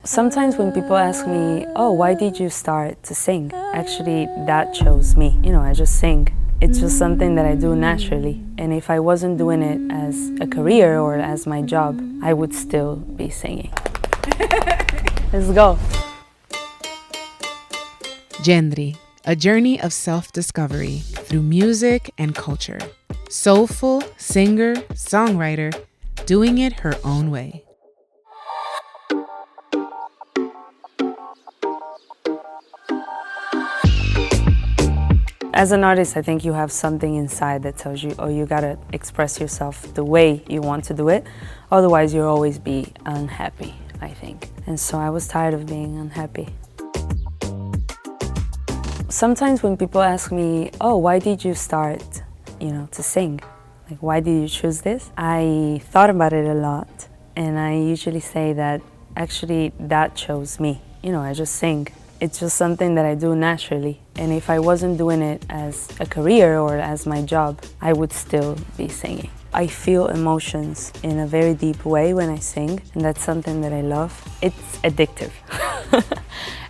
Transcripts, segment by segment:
Sometimes when people ask me, oh, why did you start to sing? Actually, that chose me. I just sing. It's just something that I do naturally. And if I wasn't doing it as a career or as my job, I would still be singing. Let's go. Yendry, a journey of self-discovery through music and culture. Soulful singer, songwriter, doing it her own way. As an artist, I think you have something inside that tells you, oh, you gotta express yourself the way you want to do it. Otherwise, you'll always be unhappy, I think. And so I was tired of being unhappy. Sometimes when people ask me, oh, why did you start, to sing? Like, why did you choose this? I thought about it a lot, and I usually say that actually that chose me. I just sing. It's just something that I do naturally. And if I wasn't doing it as a career or as my job, I would still be singing. I feel emotions in a very deep way when I sing, and that's something that I love. It's addictive.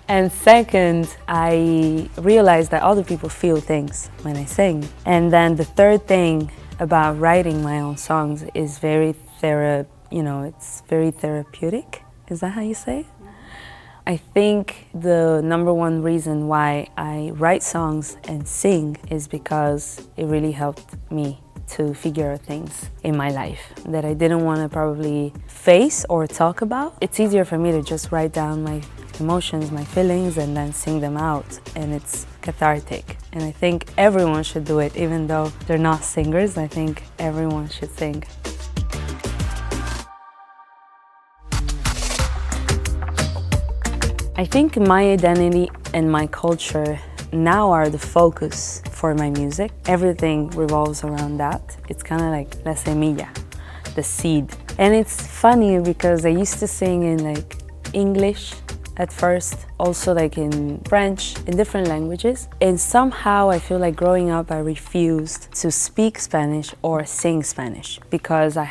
And second, I realize that other people feel things when I sing. And then the third thing about writing my own songs is it's very therapeutic. Is that how you say it? I think the number one reason why I write songs and sing is because it really helped me to figure out things in my life that I didn't want to probably face or talk about. It's easier for me to just write down my emotions, my feelings, and then sing them out, and it's cathartic. And I think everyone should do it, even though they're not singers. I think everyone should sing. I think my identity and my culture now are the focus for my music. Everything revolves around that. It's kind of like la semilla, the seed. And it's funny because I used to sing in English at first, also in French, in different languages. And somehow I feel like growing up I refused to speak Spanish or sing Spanish because I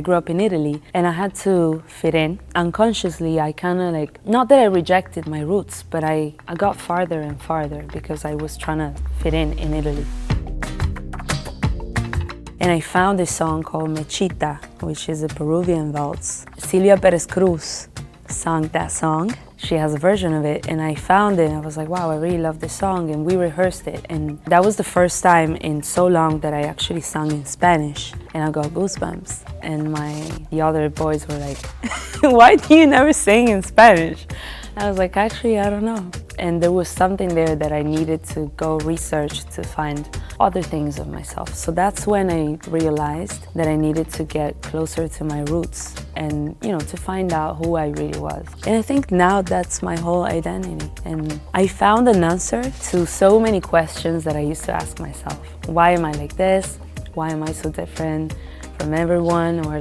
grew up in Italy and I had to fit in. Unconsciously, I kind of not that I rejected my roots, but I got farther and farther because I was trying to fit in Italy. And I found a song called Mechita, which is a Peruvian waltz. Silvia Perez Cruz sang that song. She has a version of it, and I found it and I was like, wow, I really love this song, and we rehearsed it. And that was the first time in so long that I actually sang in Spanish, and I got goosebumps. And the other boys were like, why do you never sing in Spanish? I was like, actually, I don't know. And there was something there that I needed to go research to find other things of myself. So that's when I realized that I needed to get closer to my roots and, to find out who I really was. And I think now that's my whole identity. And I found an answer to so many questions that I used to ask myself. Why am I like this? Why am I so different from everyone? Or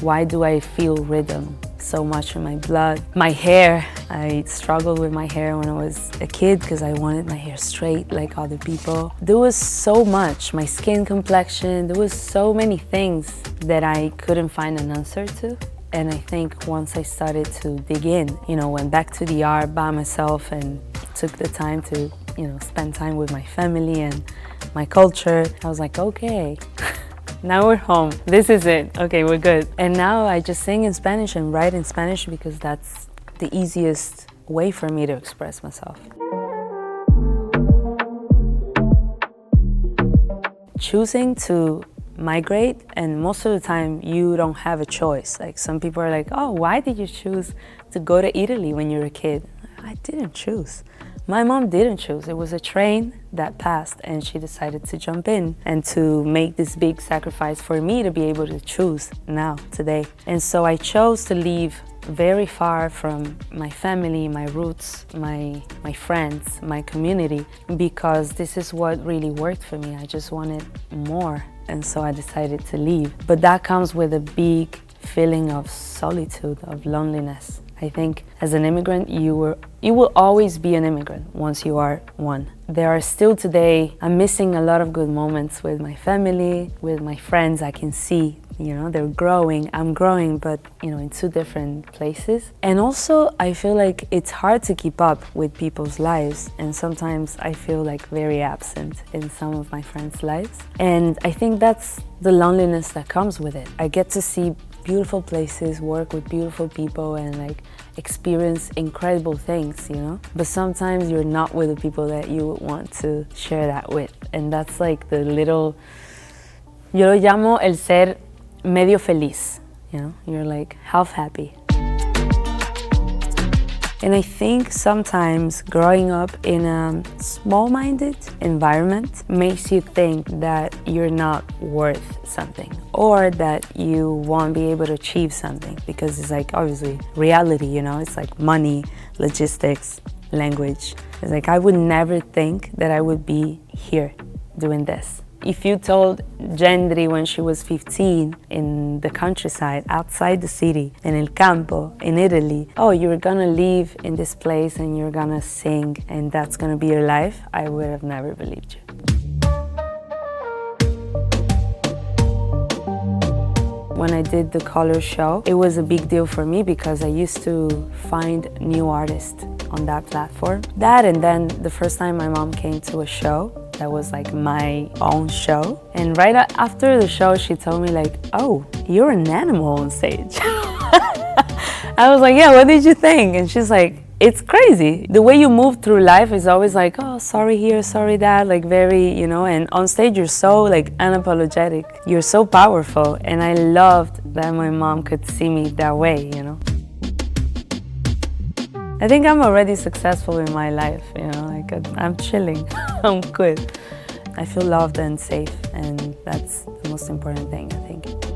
why do I feel rhythm so much in my blood? My hair, I struggled with my hair when I was a kid because I wanted my hair straight like other people. There was so much, my skin complexion, there was so many things that I couldn't find an answer to. And I think once I started to dig in, went back to the art by myself and took the time to, spend time with my family and my culture, I was like, okay. Now we're home. This is it. Okay, we're good. And now I just sing in Spanish and write in Spanish because that's the easiest way for me to express myself. Choosing to migrate, and most of the time you don't have a choice. Some people are like, oh, why did you choose to go to Italy when you were a kid? I didn't choose. My mom didn't choose. It was a train that passed and she decided to jump in and to make this big sacrifice for me to be able to choose now, today. And so I chose to leave very far from my family, my roots, my friends, my community, because this is what really worked for me. I just wanted more, and so I decided to leave. But that comes with a big feeling of solitude, of loneliness. I think as an immigrant, you will always be an immigrant once you are one. There are still today, I'm missing a lot of good moments with my family, with my friends. I can see, they're growing, I'm growing, but, in two different places. And also, I feel like it's hard to keep up with people's lives. And sometimes I feel like very absent in some of my friends' lives. And I think that's the loneliness that comes with it. I get to see beautiful places, work with beautiful people, and experience incredible things, But sometimes you're not with the people that you would want to share that with. And that's the little, yo lo llamo el ser medio feliz, You're half happy. And I think sometimes growing up in a small-minded environment makes you think that you're not worth something or that you won't be able to achieve something because it's obviously reality, It's money, logistics, language. It's I would never think that I would be here doing this. If you told Yendry when she was 15 in the countryside, outside the city, in El Campo, in Italy, oh, you're gonna live in this place and you're gonna sing and that's gonna be your life, I would have never believed you. When I did the Color show, it was a big deal for me because I used to find new artists on that platform. That and then the first time my mom came to a show, that was my own show. And right after the show, she told me oh, you're an animal on stage. I was yeah, what did you think? And she's it's crazy. The way you move through life is always oh, sorry here, sorry that, very, and on stage you're so unapologetic. You're so powerful. And I loved that my mom could see me that way, I think I'm already successful in my life, I'm chilling, I'm good. I feel loved and safe, and that's the most important thing, I think.